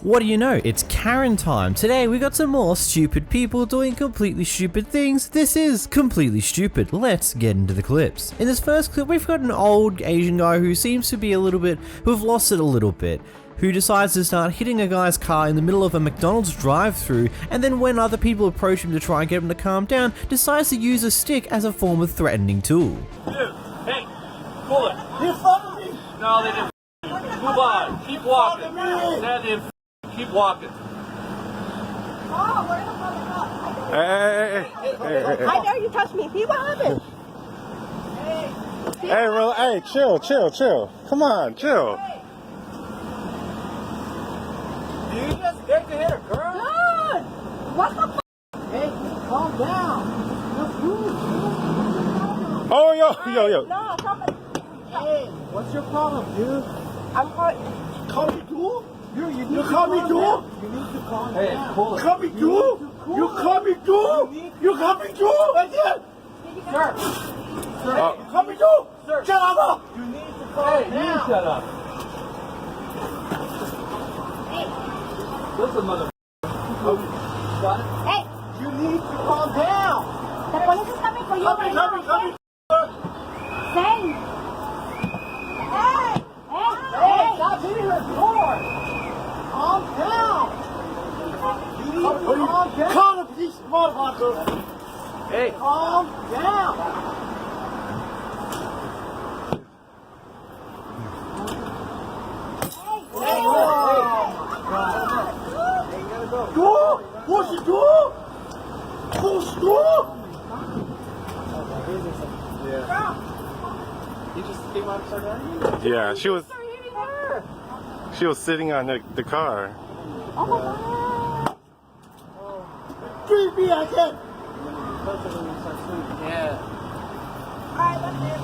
What do you know, it's Karen time. Today we got some more stupid people doing completely stupid things. This is Completely Stupid. Let's get into the clips. In this first clip we've got an old Asian guy who seems to be who've lost it a little bit, who decides to start hitting a guy's car in the middle of a McDonald's drive-thru, and then when other people approach him to try and get him to calm down, decides to use a stick as a form of threatening tool. Dude, hey, pull it. You followed me? No, they didn't. Move on. Keep walking. That didn't. Keep walking. Oh, where the fuck up? Hey. How dare you touch me? What happened? Hey, chill. Come on, chill. You just scared to hit a girl? Dude! What the fuck? Hey, calm down. Oh, yo. No, somebody. Hey, what's your problem, dude? I'm calling. Call me dude? You call me dude? You need to calm down. Hey, pull it. Call me dude? You call me dude? You call me dude? That's it. Sir. Sir, you call me dude? Sir. Shut up. You need to calm down. You shut up. Listen, mother. Hey! You need to calm down. The police is coming for you right now. Come. Say! Hey! Stop hitting her door. Calm down. You need to calm down. Call the police, motherfucker. Hey. Calm down. Hey. Do? What's it do? What's it do? Yeah. You just came out and started arguing? Yeah, she was sitting on the car. Oh my god! Treat me like that. Alright, that's it.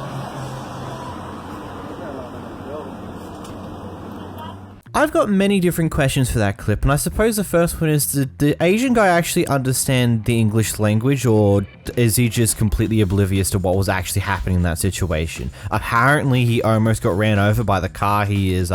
I've got many different questions for that clip, and I suppose the first one is, did the Asian guy actually understand the English language, or is he just completely oblivious to what was actually happening in that situation? Apparently he almost got ran over by the car he is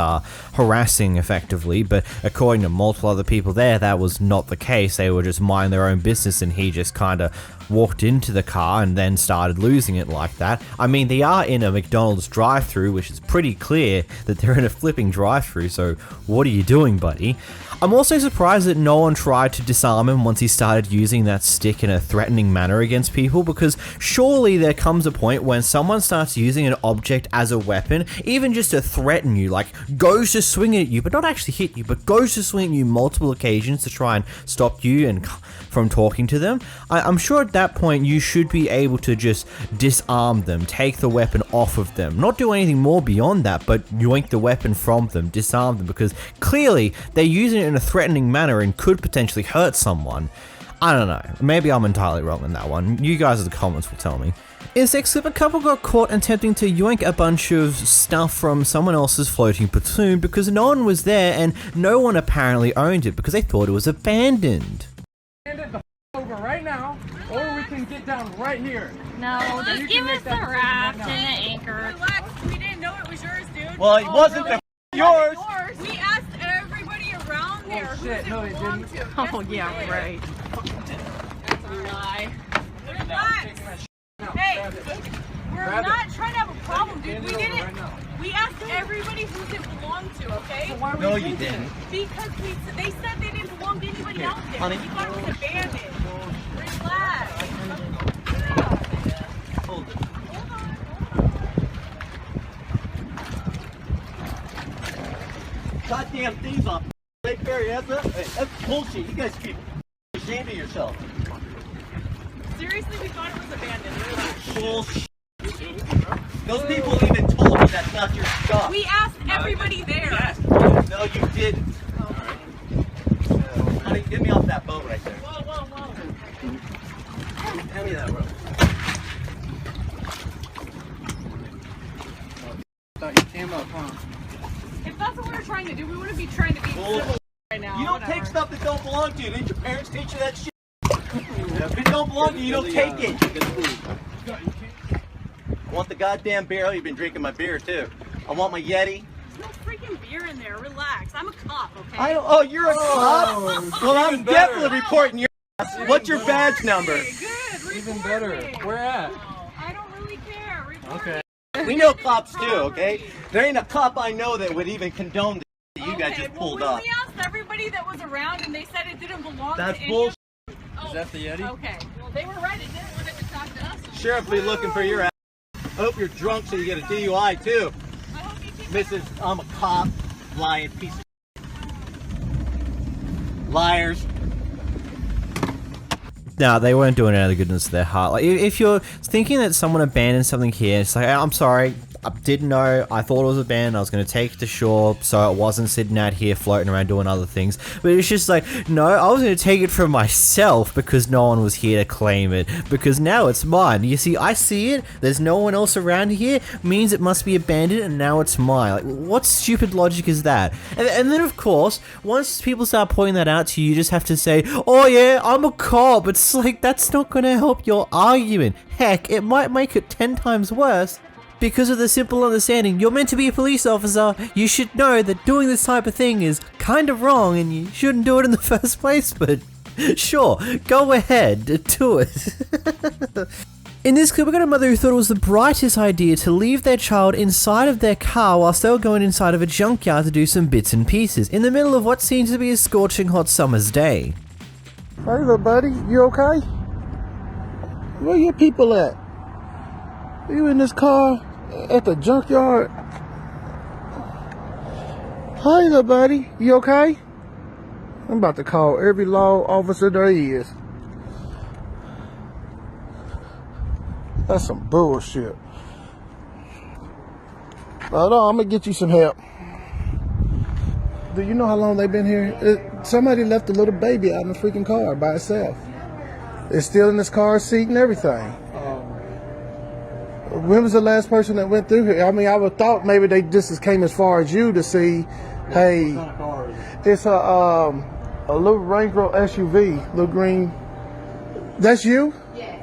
harassing effectively, but according to multiple other people there, that was not the case. They were just minding their own business, and he just kind of walked into the car and then started losing it like that. I mean, they are in a McDonald's drive-thru, which is pretty clear that they're in a flipping drive-thru, so what are you doing, buddy? I'm also surprised that no one tried to disarm him once he started using that stick in a threatening manner against people, because surely there comes a point when someone starts using an object as a weapon, even just to threaten you, like goes to swing at you, but not actually hit you, but goes to swing at you multiple occasions to try and stop you and from talking to them. I'm sure at that point you should be able to just disarm them, take the weapon off of them, not do anything more beyond that, but yoink the weapon from them, disarm them, because clearly they're using it in a threatening manner and could potentially hurt someone. I don't know, maybe I'm entirely wrong in that one. You guys in the comments will tell me. In this next clip, a couple got caught attempting to yoink a bunch of stuff from someone else's floating platoon because no one was there and no one apparently owned it because they thought it was abandoned. Hand it the over right now, or we can get down right here. No, just give us the raft and the anchor. Relax, we didn't know it was yours, dude. Well, it wasn't yours. We asked everybody around there who it belonged to. Oh, yeah, right. That's a lie. Relax. Hey, we're not trying to have a problem, dude. We didn't. We asked everybody who it belonged to, okay? No, you didn't. Because they said they didn't belong to anybody out there. Honey. We thought it was abandoned. Relax. Hold it. Goddamn things off. Hey, Barry, that's bullshit. You guys should be ashamed of yourself. Seriously, we thought it was abandoned. Relax. Bullshit. Those people even told me that's not your stuff. We asked everybody there. Yes. No, you didn't. Honey, get me off that boat right there. Whoa. Hand me that rope. Thought you came up, huh? If that's what we were trying to do, we wouldn't be trying to be civil right now. You don't take stuff that don't belong to you. Didn't your parents teach you that shit? If it don't belong to you, you don't take it. I want the goddamn barrel. You've been drinking my beer, too. I want my Yeti. There's no freaking beer in there. Relax. I'm a cop, okay? Oh, you're a cop? Well, I'm definitely reporting your ass. What's your badge number? Good. Even better. Where at? I don't really care. Report Okay. We know cops too, okay? There ain't a cop I know that would even condone the you guys just pulled up. We asked everybody that was around, and they said it didn't belong That's to any bullshit. of... Is that the Yeti? Okay. Well, they were right. It didn't want it to talk to us. Sheriff be looking for your ass. Hope you're drunk so you get a DUI too. I hope you keep Mrs. I'm a cop, lying piece of liars. No, they weren't doing it out of the goodness of their heart. Like, if you're thinking that someone abandoned something here, it's like, I'm sorry, I didn't know, I thought it was abandoned, I was going to take it to shore so it wasn't sitting out here floating around doing other things. But it's just like, no, I was going to take it for myself because no one was here to claim it, because now it's mine. You see, I see it, there's no one else around here, means it must be abandoned, and now it's mine. Like, what stupid logic is that? And then, of course, once people start pointing that out to you, you just have to say, oh yeah, I'm a cop. It's like, that's not going to help your argument. Heck, it might make it 10 times worse. Because of the simple understanding, you're meant to be a police officer, you should know that doing this type of thing is kind of wrong and you shouldn't do it in the first place, but sure, go ahead, do it. In this clip, we got a mother who thought it was the brightest idea to leave their child inside of their car whilst they were going inside of a junkyard to do some bits and pieces, in the middle of what seems to be a scorching hot summer's day. Hey, little buddy, you okay? Where your people at? You in this car at the junkyard? Hey, little buddy, you okay? I'm about to call every law officer there is. That's some bullshit. Hold on, I'm gonna get you some help. Do you know how long they've been here? Somebody left a little baby out in the freaking car by itself. It's still in this car seat and everything. When was the last person that went through here? I mean, I would thought maybe they just came as far as you to see, hey, it's a little Range Rover SUV, little green. That's you? Yes.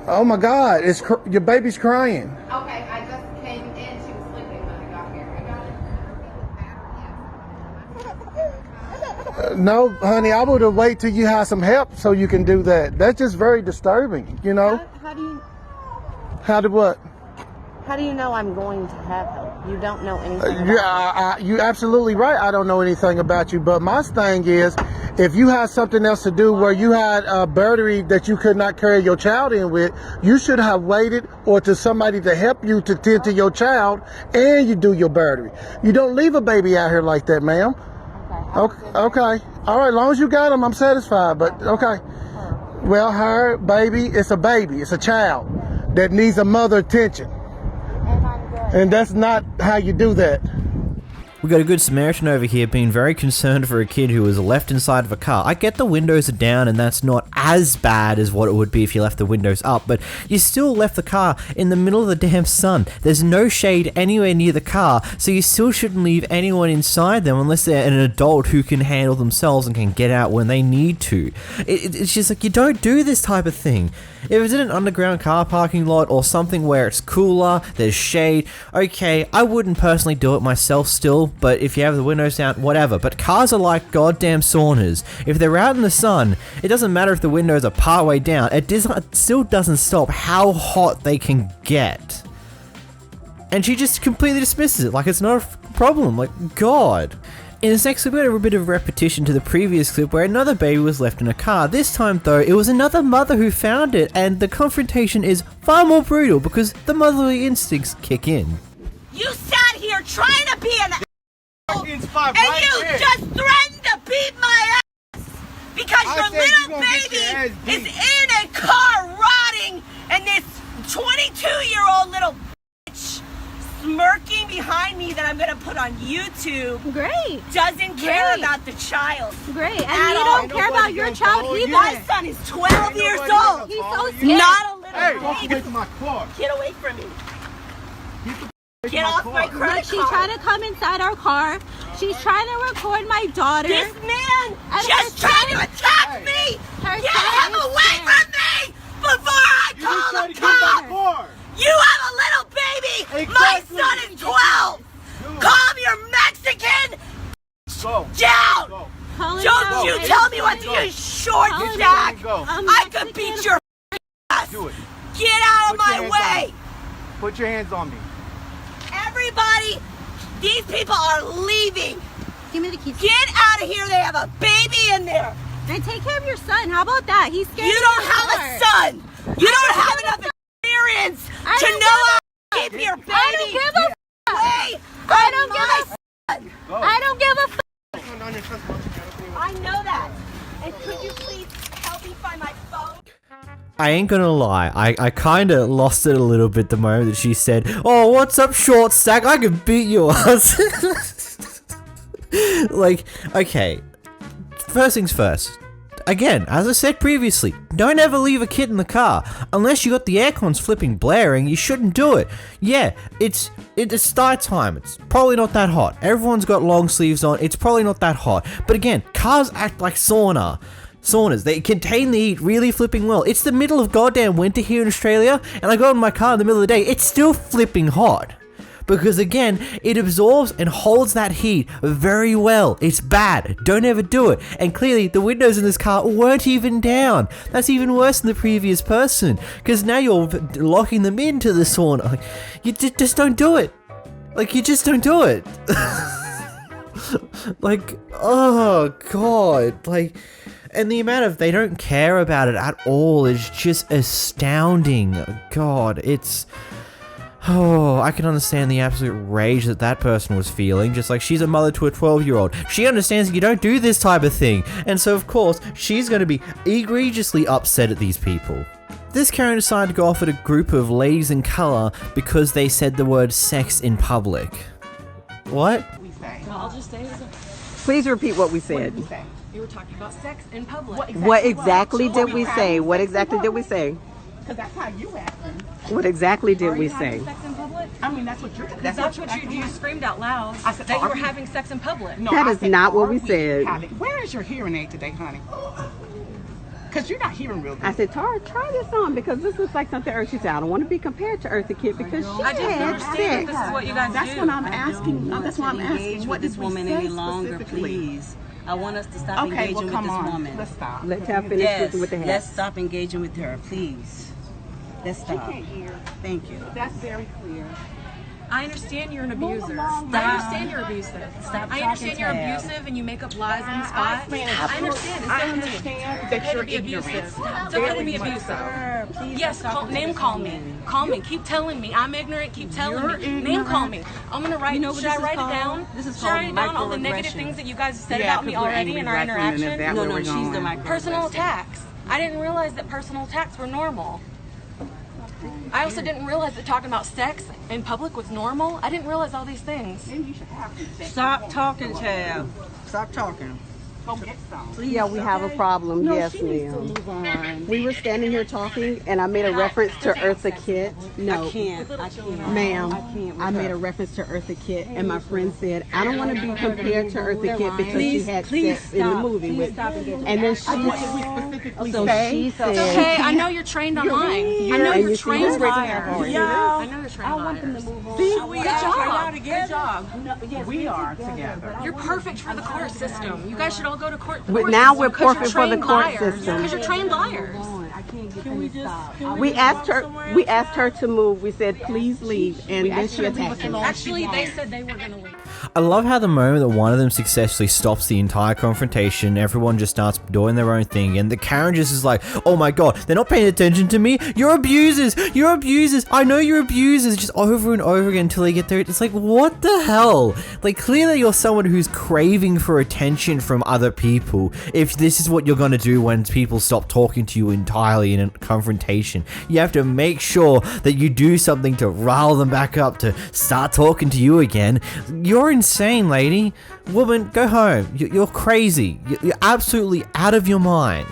Oh my God, your baby's crying. Okay, I just came in. She was sleeping when I got here. I got it. No, honey, I would have waited till you have some help so you can do that. That's just very disturbing, you know? How do you... How did what? How do you know I'm going to have help? You don't know anything about Yeah, you're absolutely right. I don't know anything about you. But my thing is, if you had something else to do where you had a battery that you could not carry your child in with, you should have waited or to somebody to help you to tend to your child and you do your battery. You don't leave a baby out here like that, ma'am. Okay. All right, as long as you got them, I'm satisfied. But okay. Well, her baby, it's a baby. It's a child that needs a mother attention. And that's not how you do that. We got a good Samaritan over here being very concerned for a kid who was left inside of a car. I get the windows are down and that's not as bad as what it would be if you left the windows up, but you still left the car in the middle of the damn sun. There's no shade anywhere near the car, so you still shouldn't leave anyone inside them unless they're an adult who can handle themselves and can get out when they need to. It's just like, you don't do this type of thing. If it's in an underground car parking lot or something where it's cooler, there's shade, okay, I wouldn't personally do it myself still, but if you have the windows down, whatever. But cars are like goddamn saunas. If they're out in the sun, it doesn't matter if the windows are partway down, it still doesn't stop how hot they can get. And she just completely dismisses it like it's not a problem, like, God. In this next clip, we had a bit of repetition to the previous clip where another baby was left in a car. This time, though, it was another mother who found it, and the confrontation is far more brutal because the motherly instincts kick in. You sat here trying to be an and you here. just threatened to beat my ass because your little baby is in a car rotting and this 22-year-old little bitch smirking behind me that I'm going to put on YouTube. Great. Doesn't care about the child. Great. And At you all. don't care about your child either. My son is 12 years old. He's so scared. Not a little Hey, walk baby. away from my car. Get away from me. Get off my credit Look, she's card. trying to come inside our car. She's trying to record my daughter. This man And just her tried to son- attack me! Her Get son him is away scared. from me before I You just call tried the to get my cops! car. You have a little baby! Exactly. My son is 12! Calm your mouth! down! Go. Don't you tell me what to do, short jack! I could beat your ass! Do it. Get out of Put your my hands way! Put your hands on me. Everybody, these people are leaving. Give me the keys. Get out of here, they have a baby in there. And take care of your son. How about that? He's scared. You don't have a son. You don't have enough experience to know how to keep your baby. I don't give a Way I don't give a son. I don't give a I know that. And could you please help me find my phone? I ain't gonna lie, I kinda lost it a little bit the moment that she said, "Oh, what's up, short stack? I can beat your ass." Like, okay. First things first. Again, as I said previously, don't ever leave a kid in the car. Unless you got the aircons flipping blaring, you shouldn't do it. Yeah, it's start time. It's probably not that hot. Everyone's got long sleeves on. It's probably not that hot. But again, cars act like saunas. They contain the heat really flipping well. It's the middle of goddamn winter here in Australia, and I got in my car in the middle of the day. It's still flipping hot. Because again, it absorbs and holds that heat very well. It's bad. Don't ever do it. And clearly, the windows in this car weren't even down. That's even worse than the previous person. Because now you're locking them into the sauna. Like, you just don't do it. Like, you just don't do it. Like, oh god. Like, and the amount of they don't care about it at all is just astounding. God, it's... Oh, I can understand the absolute rage that person was feeling, just like she's a mother to a 12-year-old. She understands that you don't do this type of thing, and so of course, she's going to be egregiously upset at these people. This Karen decided to go off at a group of ladies in colour because they said the word sex in public. What? I'll just say Please repeat what we said. you were talking about sex in public. What exactly did we say? What exactly did we say? Because that's how you acting. What exactly did Are we you say? having sex in public? I mean, that's what you're. That's what you screamed out loud. I said, that you are were we- having sex in public. No, That I is said, not what are we said. Where is your hearing aid today, honey? Because you're not hearing real good. I said, Tara, try this on because this looks like something Eartha said. I don't want to be compared to Eartha Kitt because she I just had understand sex. this is what you guys That's do. what I'm asking. That's why I'm asking. What this did we woman say any longer, specifically? please. I want us to stop Okay, engaging well, with come this on. woman. Let's stop. Let's have finish Yes, with the hat. let's stop engaging with her, please. Let's stop. Can't hear. Thank you. That's very clear. I understand you're an abuser. along. I understand you're abusive. Stop I understand talking, you're Tab. abusive and you make up lies on the spot. I understand. It's I okay. understand It's that okay you're to be ignorant. abusive. It's okay to be abusive. Sir, please Yes, stop name call me. Call me. Keep telling me. I'm ignorant. Keep telling me. Name call me. I'm gonna write. You know what should I this is write called? it down? This is should I called write down all the negative microaggression. things that you guys said Yeah, about me 'cause we're already angry in our wrestling, and interaction? that's No, where no, we're she's the going. Personal microaggressor. attacks. I didn't realize that personal attacks were normal. I also didn't realize that talking about sex in public was normal. I didn't realize all these things. Maybe you should have some sex. Stop talking, Tab. Stop talking. Go get some. Yeah, we have a problem. No, Yes, she needs to ma'am. move on. We were standing here talking, and I made a reference to Eartha Kitt. No, I can't. ma'am, I can't with I made her. a reference to Eartha Kitt, and my friend said, I don't want to be compared to Eartha Kitt because Please, she had please sex in the stop. movie Please with. stop engaging. And then she, What did we specifically so say? she said, Okay, I know you're trained on lying. I know and you're you see trained who's raising liar. their voice. I know you're trained liars. Good job. Good job. We are together. You're perfect for the court system. You guys should all go to court. Now we're perfect for the court system. Because you're trained liars. We asked her to move. We said, please leave, and then she attacked us. Actually, they said they were going to leave. I love how the moment that one of them successfully stops the entire confrontation, everyone just starts doing their own thing, and the Karen just is like, oh my god, they're not paying attention to me, you're abusers, I know you're abusers, just over and over again until they get there. It's like, what the hell? Like, clearly you're someone who's craving for attention from other people, if this is what you're gonna do when people stop talking to you entirely in a confrontation. You have to make sure that you do something to rile them back up to start talking to you again. You're insane, lady. Woman, go home. You're crazy. You're absolutely out of your mind.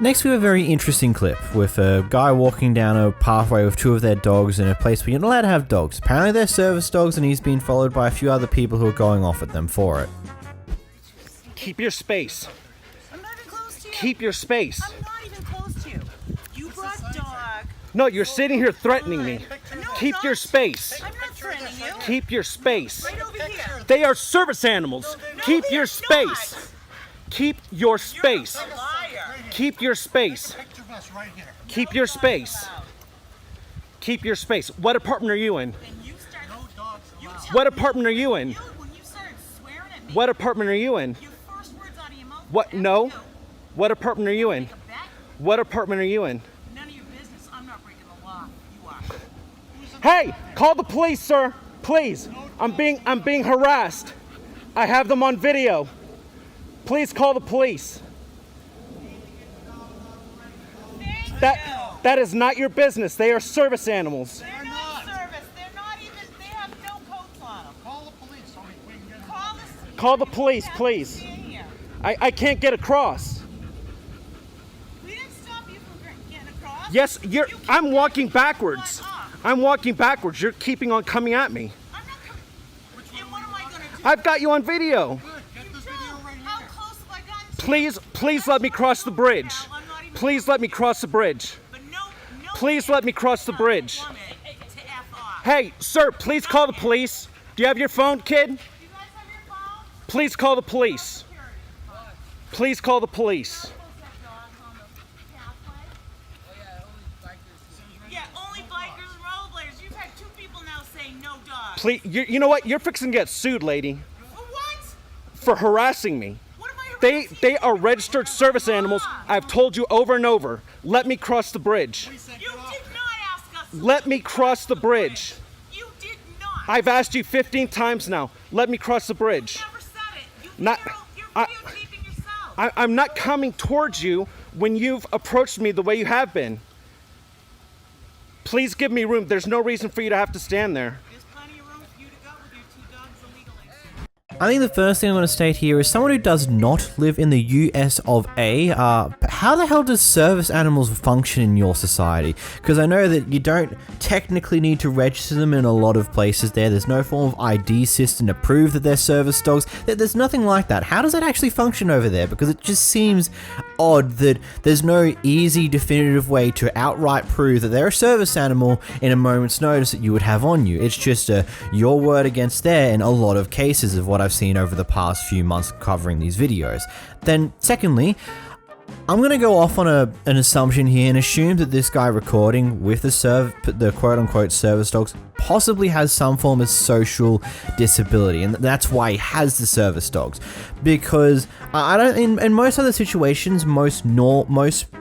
Next, we have a very interesting clip with a guy walking down a pathway with two of their dogs in a place where you're not allowed to have dogs. Apparently they're service dogs, and he's being followed by a few other people who are going off at them for it. Keep your space. I'm not even close to you. Keep your space. I'm not even close to you. You brought dog. No, you're sitting here threatening me. Keep your space. I'm not threatening you. Keep your space. Right over here. They are service animals. No, keep your space. Keep your space. Keep your space. Keep your space. Keep your space. What apartment are you in? What apartment are you in? What apartment are you in? What? No. What apartment are you in? What apartment are you in? None of your business. I'm not breaking the law. You are. Hey, call the police, sir. Please. I'm being harassed. I have them on video. Please call the police. That is not your business. They are service animals. They're not service. They're not even. They have no coats on them. Call the police. Call the police, please. I can't get across. We didn't stop you from getting across. Yes, I'm walking backwards. I'm walking backwards. You're keeping on coming at me. I'm not coming. And what am I going to do? I've got you on video. How close have I gotten to Please let me cross the bridge. Please let me cross the bridge. Please let me cross the bridge. Hey, sir, please call the police. Do you have your phone, kid? Please call the police. Please call the police. Yeah, only bikers and rollerbladers. You've had 2 people now saying no dogs. Please, you know what? You're fixing to get sued, lady. For what? For harassing me. They are registered service animals. I've told you over and over. Let me cross the bridge. You did not ask us. Let me cross the bridge. You did not. I've asked you 15 times now. Let me cross the bridge. You never said it. You're videotaping yourself. I'm not coming towards you when you've approached me the way you have been. Please give me room. There's no reason for you to have to stand there. There's plenty of room for you to go with your 2 dogs illegally. I think the first thing I'm going to state here is someone who does not live in the US of A, how the hell does service animals function in your society? Because I know that you don't technically need to register them in a lot of places there. There's no form of ID system to prove that they're service dogs. There's nothing like that. How does that actually function over there? Because it just seems odd that there's no easy, definitive way to outright prove that they're a service animal in a moment's notice that you would have on you. It's just your word against theirs in a lot of cases of what I've seen over the past few months covering these videos. Then secondly, I'm going to go off on an assumption here and assume that this guy recording with the quote-unquote service dogs possibly has some form of social disability, and that's why he has the service dogs. Because I don't, in most other situations, most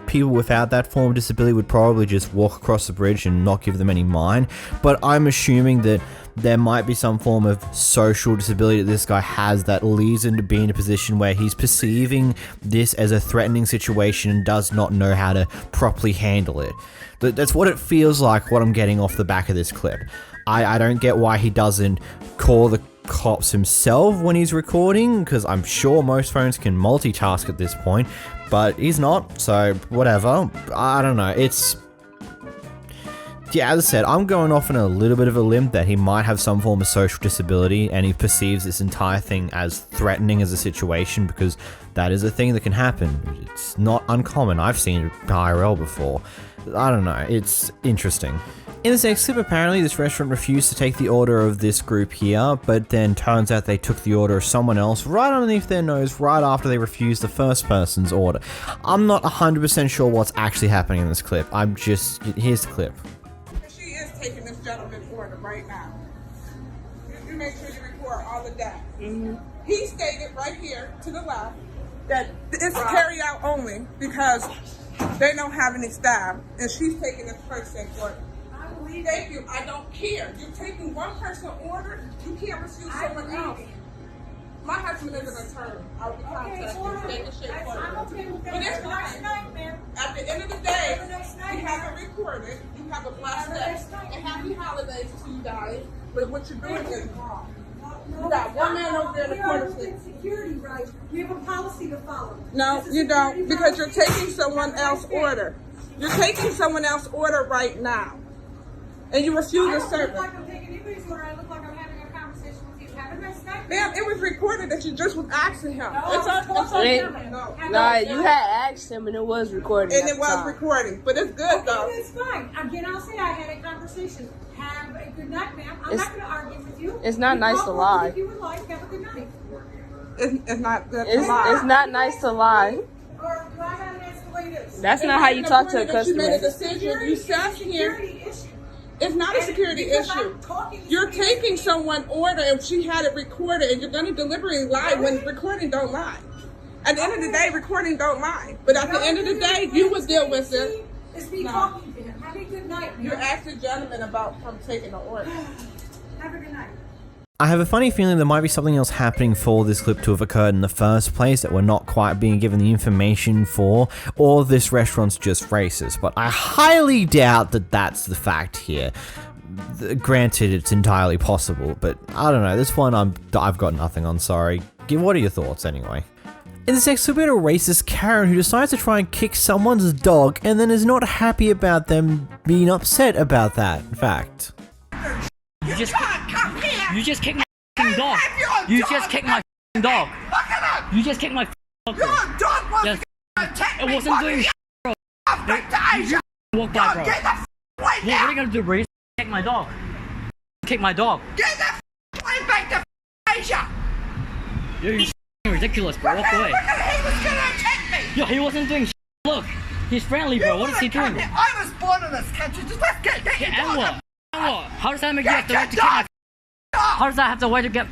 people without that form of disability would probably just walk across the bridge and not give them any mind. But I'm assuming that there might be some form of social disability that this guy has that leads him to be in a position where he's perceiving this as a threatening situation and does not know how to properly handle it. That's what it feels like, what I'm getting off the back of this clip. I don't get why he doesn't call the cops himself when he's recording, because I'm sure most phones can multitask at this point, but he's not, so whatever. I don't know, yeah, as I said, I'm going off on a little bit of a limb that he might have some form of social disability and he perceives this entire thing as threatening as a situation, because that is a thing that can happen. It's not uncommon. I've seen it IRL before. I don't know. It's interesting. In this next clip, apparently this restaurant refused to take the order of this group here, but then turns out they took the order of someone else right underneath their nose right after they refused the first person's order. I'm not 100% sure what's actually happening in this clip. Here's the clip. She is taking this gentleman's order right now. You make sure you record all of that. He stated right here to the left that it's carry out only because they don't have any staff, and she's taking this person's order. Thank you. I don't care. You're taking one person's order. You can't refuse someone else. My husband is an attorney. I'll be contacting you. But it's fine. At the end of the day, we have it recorded. You have a blessed day. And happy holidays to you guys. But what you're doing is wrong. You got one man over there in the corner. Security rights. We have a policy to follow. No, you don't, because you're taking someone else's order. You're taking someone else's order right now. And you refuse to serve it. I don't look like I'm taking anybody's order. I look like I'm having a conversation with you. Have a nice night. Ma'am, it was recorded that you just was asking him. No, it's on camera. Nah, you had asked him and it was recording. And it was recording, but it's good though. Okay, that's fine. Again, I'll say I had a conversation. Have a good night, ma'am. I'm not going to argue with you. It's not nice to lie. If you would like, have a good night. it's not. It's not nice to lie. That's not how you talk to a customer. You made a decision. You sat here. It's not a security issue. You're taking someone's order and she had it recorded, and you're going to deliberately lie when recording don't lie. At the end of the day, recording don't lie. But at the end of the day, you will deal with it. It's me talking to him. Have a good night. You're asking the gentleman about from taking the order. Have a good night. I have a funny feeling there might be something else happening for this clip to have occurred in the first place that we're not quite being given the information for, or this restaurant's just racist, but I highly doubt that that's the fact here. Granted, it's entirely possible, but I don't know, this one I've got nothing on, sorry. What are your thoughts anyway? In this next clip, we had a racist Karen who decides to try and kick someone's dog and then is not happy about them being upset about that fact. You just kicked my f***ing dog. You just kicked my f***ing dog. You just kicked my f***ing dog. Your dog was Yes. attack It me. wasn't doing shit, bro. You just walk by, bro. Get the f away What now. are you gonna do, bro? You kick my dog. Kick my dog. Get the f away back to Asia. You're f***ing ridiculous, bro. Walk away. He was gonna attack me. Yo, he wasn't doing shit. Look, he's friendly, bro. What is he doing? I was born in this country. Just let's get your And dog. what? And what? How does that make you have the right to kick my How does that have the right to get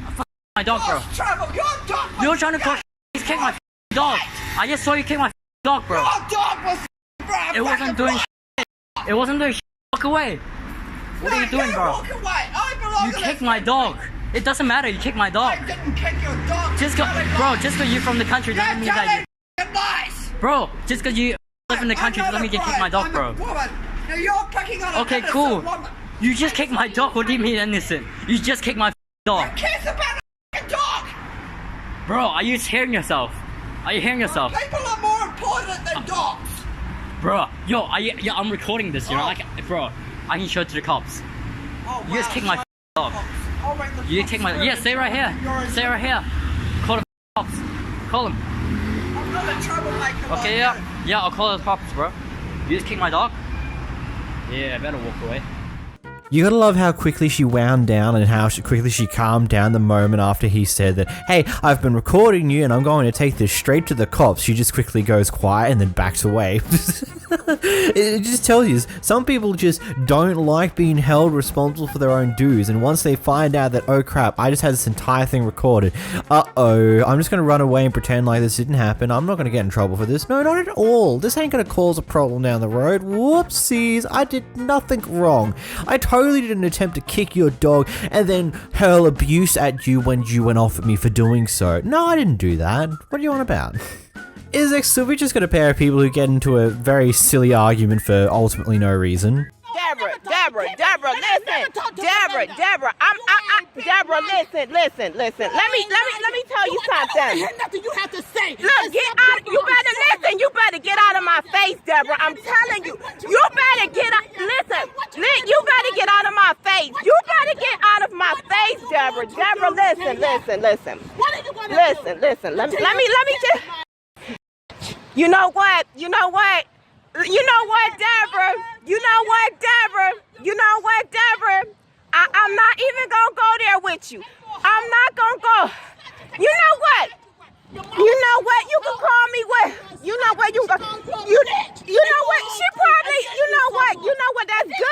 my dog, bro? Trouble. Your dog was You're trying to call he's kicked my dog. I just saw you kick my dog, bro. Your dog was It wasn't doing shit. It wasn't doing shit. Walk away. What are you doing, bro? Walk away. I belong You to kicked this my dog. It doesn't matter. You kicked my dog. I didn't kick your dog. Just because you're from the country doesn't mean that nice. Bro, just because you live in the country doesn't mean you kick my dog, bro. Now you're picking on Okay, cool. You just kicked my dog. What do you mean innocent? You just kicked my dog. Who cares about a dog? Bro, are you hearing yourself? Are you hearing yourself? People are more important than dogs. Bro, yo, I'm recording this, you know? Bro, I can show it to the cops. Oh, You just kicked my dog. You kicked my... Yeah, stay right here. Stay right here. Call the cops. Call them. I'm not a troublemaker. Okay, yeah. Yeah, I'll call the cops, bro. You just kicked my dog? Yeah, I better walk away. You gotta love how quickly she wound down and how quickly she calmed down the moment after he said that, hey, I've been recording you and I'm going to take this straight to the cops. She just quickly goes quiet and then backs away. It just tells you, some people just don't like being held responsible for their own dues, and once they find out that, oh crap, I just had this entire thing recorded, uh-oh, I'm just gonna run away and pretend like this didn't happen, I'm not gonna get in trouble for this. No, not at all. This ain't gonna cause a problem down the road. Whoopsies, I did nothing wrong. I totally didn't attempt to kick your dog and then hurl abuse at you when you went off at me for doing so. No, I didn't do that. What are you on about? Is next, so we just got a pair of people who get into a very silly argument for ultimately no reason. Deborah, listen. Deborah, Deborah, listen. Let me tell you something. Nothing you have to say. Look, get out. You better listen. You better get out of my face, Deborah. I'm telling you. You better get out. Listen. You better get out of my face. You better get out of my face, Deborah. Deborah, listen. Listen. Let me just. You know what, Deborah? I'm not even gonna go there with you. I'm not gonna go. You know what? You can call me what? You know what? You know what? She probably. You know what?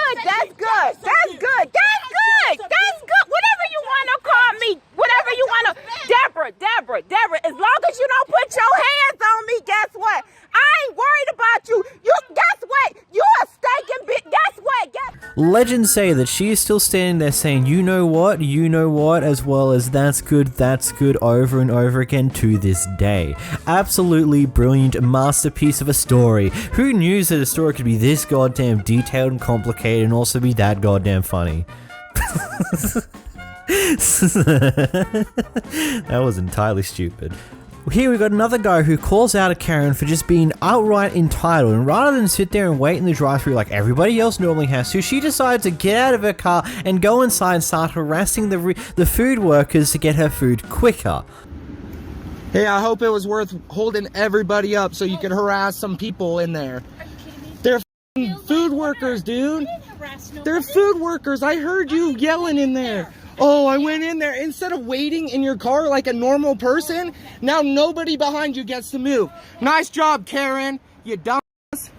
That's good. Whatever you wanna call me, whatever you wanna. Deborah. As long as you don't put your hands on me, guess what? I ain't worried about you. Guess what? You a stinking bitch. Guess what? Legends say that she is still standing there saying, you know what, as well as that's good over and over again to this day. Absolutely brilliant masterpiece of a story. Who knew that a story could be this goddamn detailed and complicated and also be that goddamn funny? That was entirely stupid. Here we got another guy who calls out a Karen for just being outright entitled, and rather than sit there and wait in the drive-thru like everybody else normally has to, she decides to get out of her car and go inside and start harassing the food workers to get her food quicker. Hey, I hope it was worth holding everybody up so you could harass some people in there. They're food workers, dude. They're food workers. I heard you yelling in there. Oh, I went in there. Instead of waiting in your car like a normal person, now nobody behind you gets to move. Nice job, Karen. You dumbass.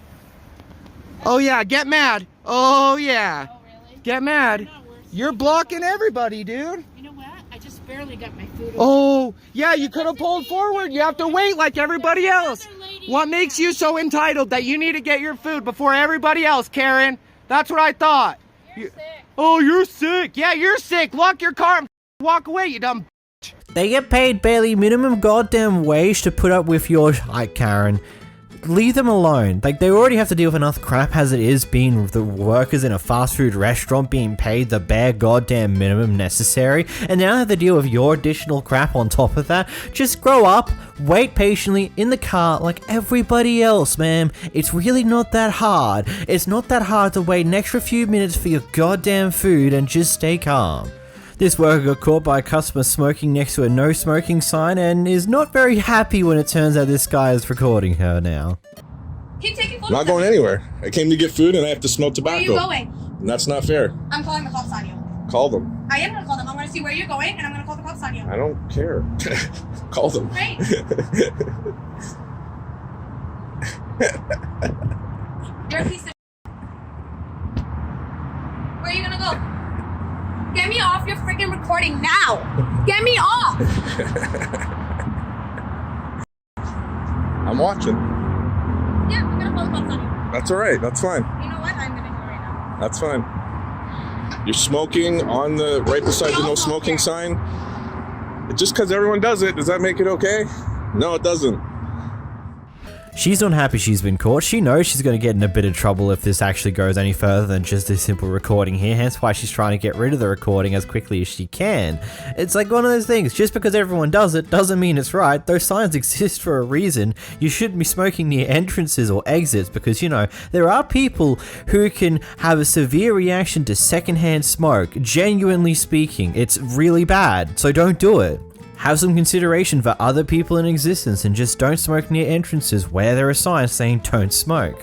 Oh, yeah, get mad. Oh, yeah. Oh, really? Get mad. You're blocking everybody, dude. You know what? I just barely got my food. Oh, yeah, you could have pulled forward. You have to wait like everybody else. What makes you so entitled that you need to get your food before everybody else, Karen? That's what I thought. You're sick. Oh, you're sick. Yeah, you're sick. Lock your car and walk away, you dumb. They get paid barely minimum goddamn wage to put up with your shit, Karen. Leave them alone. Like, they already have to deal with enough crap as it is being the workers in a fast food restaurant being paid the bare goddamn minimum necessary, and now they have to deal with your additional crap on top of that. Just grow up, wait patiently in the car like everybody else, man. It's really not that hard. It's not that hard to wait an extra few minutes for your goddamn food and just stay calm. This worker got caught by a customer smoking next to a no smoking sign and is not very happy when it turns out this guy is recording her now. Keep taking photos. I'm not going anywhere. I came to get food and I have to smoke tobacco. Where are you going? And that's not fair. I'm calling the cops on you. Call them. I am going to call them. I'm going to see where you're going and I'm going to call the cops on you. I don't care. Call them. Great. You're a piece of Where are you going to go? Get me off your freaking recording now! Get me off! I'm watching. Yeah, I'm gonna call the cops on you. That's alright. That's fine. You know what? I'm gonna do it right now. That's fine. You're smoking on the right beside the no smoking sign. Just because everyone does it, does that make it okay? No, it doesn't. She's not happy she's been caught. She knows she's going to get in a bit of trouble if this actually goes any further than just a simple recording here, hence why she's trying to get rid of the recording as quickly as she can. It's like one of those things, just because everyone does it doesn't mean it's right. Those signs exist for a reason. You shouldn't be smoking near entrances or exits because, you know, there are people who can have a severe reaction to secondhand smoke. Genuinely speaking, it's really bad, so don't do it. Have some consideration for other people in existence and just don't smoke near entrances where there are signs saying don't smoke.